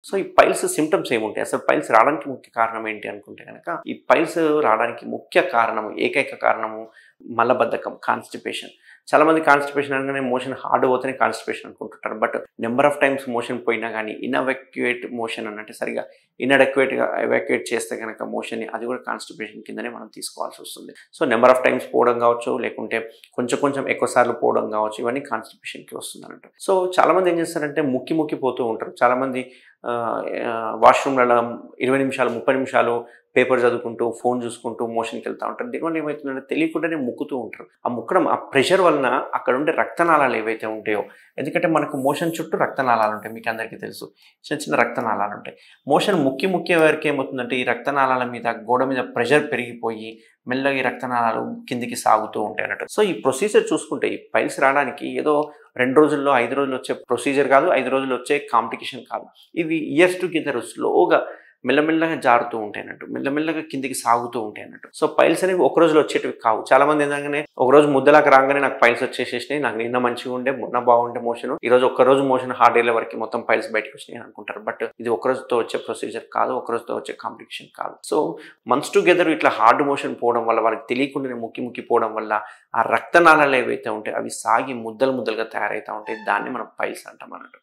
So ఈ piles symptoms ఏముంటాయి? అసలు పైల్స్ రావడానికి ముఖ్య కారణం ఏంటి అనుకుంటే గనక, ఈ పైల్స్ రావడానికి ముఖ్య కారణము, ఏకైక కారణము మలబద్ధకం, కాన్‌స్టిపేషన్. చాలామంది కాన్‌స్టిపేషన్ అనగానే మోషన్ హార్డ్ పోతేనే కాన్‌స్టిపేషన్ అనుకుంటుంటారు. But number of times motion పోయినా గానీ, ఇన్‌ఎవాక్యుయేట్ మోషన్ అనంటే సరిగ్గా ఇన్‌అడెక్వేట్‌గా ఎవాక్యుయేట్ చేస్తే గనక మోషన్‌ని, అది కూడా కాన్‌స్టిపేషన్ కిందనే మనం తీసుకోవాల్సొస్తుంది. సో నంబర్ ఆఫ్ టైమ్స్ పోవడం కావచ్చు, లేకుంటే కొంచెం కొంచెం ఎక్కువ సార్లు పోవడం కావచ్చు, ఇవన్నీ కాన్‌స్టిపేషన్‌కి వస్తుందన్నట్టు. సో చాలామంది ఏం చేస్తారంటే ముక్కి ముక్కి పోతూ ఉంటారు. చాలామంది వాష్‌రూమ్‌లలో 20 నిమిషాలు, 30 నిమిషాలు పేపర్ చదువుకుంటూ, ఫోన్ చూసుకుంటూ మోషన్‌కి వెళ్తా ఉంటారు. దీనివల్ల ఏమవుతుందంటే తెలియకుండానే ముక్కుతూ ఉంటారు. ఆ ముక్కడం, ఆ ప్రెషర్ వలన అక్కడ ఉండే రక్తనాళాలు ఏవైతే ఉంటాయో, ఎందుకంటే మనకు మోషన్ చుట్టూ రక్తనాళాలు ఉంటాయి. మీకు అందరికీ తెలుసు. చిన్న చిన్న రక్తనాళాలు ఉంటాయి. మోషన్ ముక్కే వరకు ఏమవుతుందంటే ఈ రక్తనాళాల మీద, గోడ మీద ప్రెషర్ పెరిగిపోయి మెల్లగా ఈ రక్తనాళాలు కిందికి సాగుతూ ఉంటాయి అన్నట్టు. సో ఈ ప్రొసీజర్ చూసుకుంటే ఈ పైల్స్ రావడానికి ఏదో 2 రోజుల్లో, 5 రోజుల్లో వచ్చే ప్రొసీజర్ కాదు. 5 రోజుల్లో వచ్చే కాంప్లికేషన్ కాదు. ఇవి ఇయర్స్ టుగెదర్ స్లోగా మెల్లమెల్లగా జారుతూ ఉంటాయన్నట్టు. మెల్లమెల్లగా కిందికి సాగుతూ ఉంటాయన్నట్టు. సో పైల్స్ అనేవి ఒక రోజులో వచ్చేటివి కావు. చాలామంది ఏందంగానే ఒకరోజు ముద్దలాగా రాంగానే నాకు పైల్స్ వచ్చేసేసినాయి. నాకు నిన్న మంచిగా ఉండే, మొన్న బాగుండే మోషన్. ఈరోజు ఒక్కరోజు మోషన్ హార్డ్ అయ్యే వరకు మొత్తం పైల్స్ బయటకు వచ్చినాయి అనుకుంటారు. బట్ ఇది ఒక రోజుతో వచ్చే ప్రొసీజర్ కాదు. ఒక రోజుతో వచ్చే కాంప్లికేషన్ కాదు. సో మంత్స్ టుగెదర్ ఇట్లా హార్డ్ మోషన్ పోవడం వల్ల, వాళ్ళకి తెలియకుండానే ముక్కి పోవడం వల్ల ఆ రక్తనాళాలు ఏవైతే ఉంటాయో అవి సాగి ముద్దలుగా తయారవుతా ఉంటాయి. దాన్ని మనం పైల్స్ అంటాం అన్నట్టు.